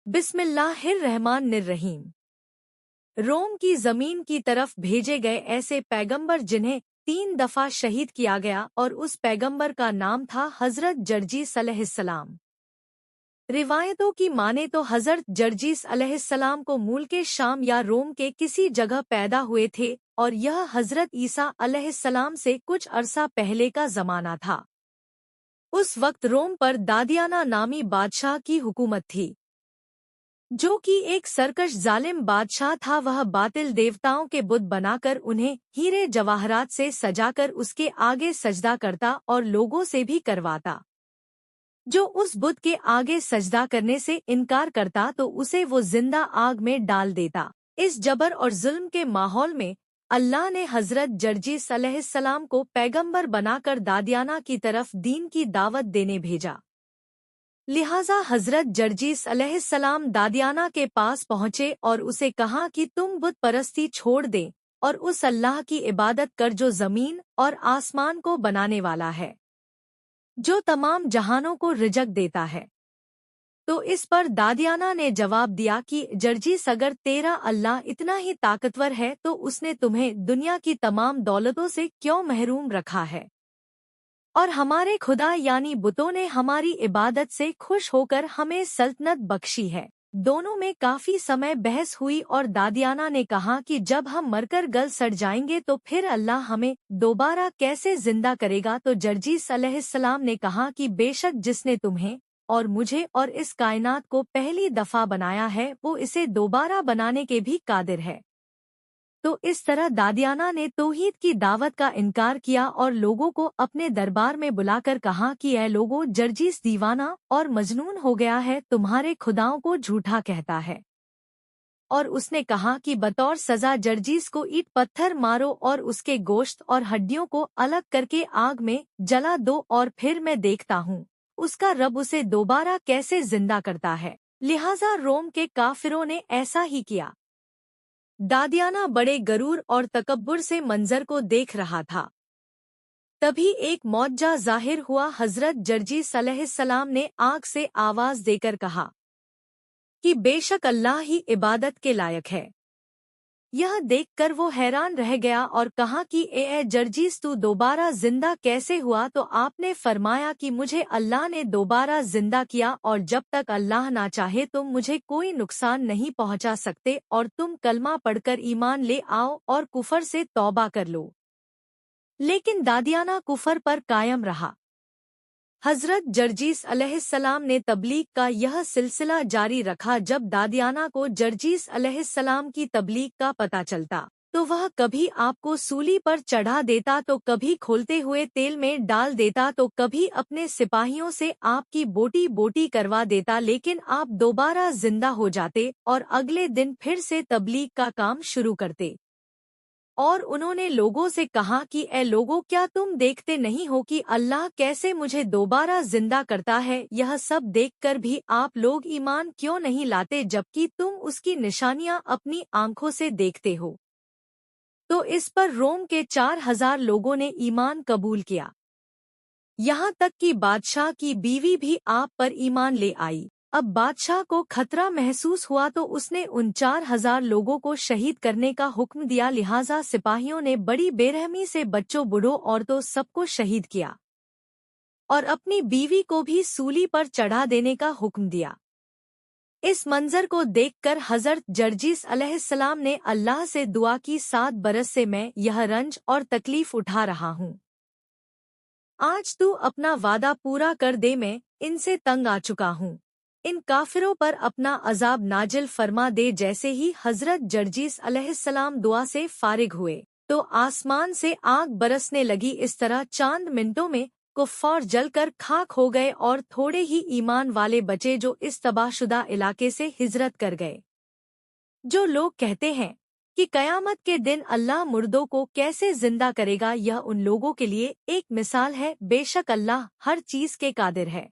बिस्मिल्लाहिर्रहमानिर्रहीम। रोम की जमीन की तरफ भेजे गए ऐसे पैगंबर जिन्हें 3 दफा शहीद किया गया और उस पैगंबर का नाम था हजरत जर्जीस अलैहिस्सलाम। रिवायतों की माने तो हजरत जर्जीस अलैहिस्सलाम को मूल के शाम या रोम के किसी जगह पैदा हुए थे और यह हजरत ईसा अलैहिस्सलाम से कुछ अरसा पहले का जमाना था। उस वक्त रोम पर दादियाना नामी बादशाह की हुकूमत थी, जो कि एक सरकश जालिम बादशाह था। वह बातिल देवताओं के बुत बनाकर उन्हें हीरे जवाहरात से सजाकर उसके आगे सजदा करता और लोगों से भी करवाता। जो उस बुत के आगे सजदा करने से इनकार करता तो उसे वो जिंदा आग में डाल देता। इस जबर और जुल्म के माहौल में अल्लाह ने हजरत जर्जीस अलैहिस्सलाम को पैगंबर बनाकर दादियाना की तरफ दीन की दावत देने भेजा। लिहाजा हजरत जर्जीस अलैहिस्सलाम दादियाना के पास पहुँचे और उसे कहा कि तुम बुत परस्ती छोड़ दे और उस अल्लाह की इबादत कर जो ज़मीन और आसमान को बनाने वाला है, जो तमाम जहानों को रिज़्क़ देता है। तो इस पर दादियाना ने जवाब दिया कि जर्जीस, अगर तेरा अल्लाह इतना ही ताकतवर है तो उसने तुम्हें दुनिया की तमाम दौलतों से क्यों महरूम रखा है, और हमारे खुदा यानी बुतों ने हमारी इबादत से खुश होकर हमें सल्तनत बख्शी है। दोनों में काफी समय बहस हुई और दादियाना ने कहा कि जब हम मरकर गल सड़ जाएंगे तो फिर अल्लाह हमें दोबारा कैसे जिंदा करेगा। तो जर्जीस अलैहिस्सलाम ने कहा कि बेशक जिसने तुम्हें और मुझे और इस कायनात को पहली दफा बनाया है वो इसे दोबारा बनाने के भी कादिर है। तो इस तरह दादियाना ने तौहीद की दावत का इनकार किया और लोगों को अपने दरबार में बुलाकर कहा कि ऐ लोगों, जर्जीस दीवाना और मजनून हो गया है, तुम्हारे खुदाओं को झूठा कहता है। और उसने कहा कि बतौर सजा जर्जीस को ईंट पत्थर मारो और उसके गोश्त और हड्डियों को अलग करके आग में जला दो और फिर मैं देखता हूँ उसका रब उसे दोबारा कैसे जिंदा करता है। लिहाजा रोम के काफिरों ने ऐसा ही किया। दादियाना बड़े गरूर और तकब्बुर से मंजर को देख रहा था। तभी एक मौजज़ा जाहिर हुआ। हजरत जर्जीस अलैहिस्सलाम ने आग से आवाज देकर कहा कि बेशक अल्लाह ही इबादत के लायक है। यह देखकर वो हैरान रह गया और कहा कि ए जर्जीस, तू दोबारा जिंदा कैसे हुआ? तो आपने फरमाया कि मुझे अल्लाह ने दोबारा जिंदा किया और जब तक अल्लाह ना चाहे तुम मुझे कोई नुकसान नहीं पहुंचा सकते और तुम कलमा पढ़कर ईमान ले आओ और कुफर से तौबा कर लो। लेकिन दादियाना कुफर पर कायम रहा। हजरत जर्जीस अलैहिस्सलाम ने तबलीग का यह सिलसिला जारी रखा। जब दादियाना को जर्जीस अलैहिस्सलाम की तबलीग का पता चलता तो वह कभी आपको सूली पर चढ़ा देता, तो कभी खोलते हुए तेल में डाल देता, तो कभी अपने सिपाहियों से आपकी बोटी बोटी करवा देता, लेकिन आप दोबारा जिंदा हो जाते और अगले दिन फिर से तबलीग का काम शुरू करते। और उन्होंने लोगों से कहा कि ए लोगों, क्या तुम देखते नहीं हो कि अल्लाह कैसे मुझे दोबारा जिंदा करता है? यह सब देखकर भी आप लोग ईमान क्यों नहीं लाते, जबकि तुम उसकी निशानियां अपनी आंखों से देखते हो? तो इस पर रोम के 4000 लोगों ने ईमान कबूल किया। यहाँ तक कि बादशाह की बीवी भी आप पर ईमान ले आई। अब बादशाह को खतरा महसूस हुआ तो उसने उन 4000 लोगों को शहीद करने का हुक्म दिया। लिहाजा सिपाहियों ने बड़ी बेरहमी से बच्चों, बूढ़ों, औरतों सबको शहीद किया और अपनी बीवी को भी सूली पर चढ़ा देने का हुक्म दिया। इस मंजर को देखकर हजरत जर्जीस अलैहिस्सलाम ने अल्लाह से दुआ की, 7 बरस से मैं यह रंज और तकलीफ उठा रहा हूँ। आज तू अपना वादा पूरा कर दे, मैं इनसे तंग आ चुका हूँ। इन काफिरों पर अपना अजाब नाजिल फरमा दे। जैसे ही हजरत जर्जीस अलैहिस्सलाम दुआ से फारिग हुए तो आसमान से आग बरसने लगी। इस तरह चंद मिनटों में कुफ्फार जलकर खाक हो गए और थोड़े ही ईमान वाले बचे जो इस तबाहशुदा इलाके से हिजरत कर गए। जो लोग कहते हैं कि कयामत के दिन अल्लाह मुर्दों को कैसे जिंदा करेगा, यह उन लोगों के लिए एक मिसाल है। बेशक अल्लाह हर चीज के कादिर है।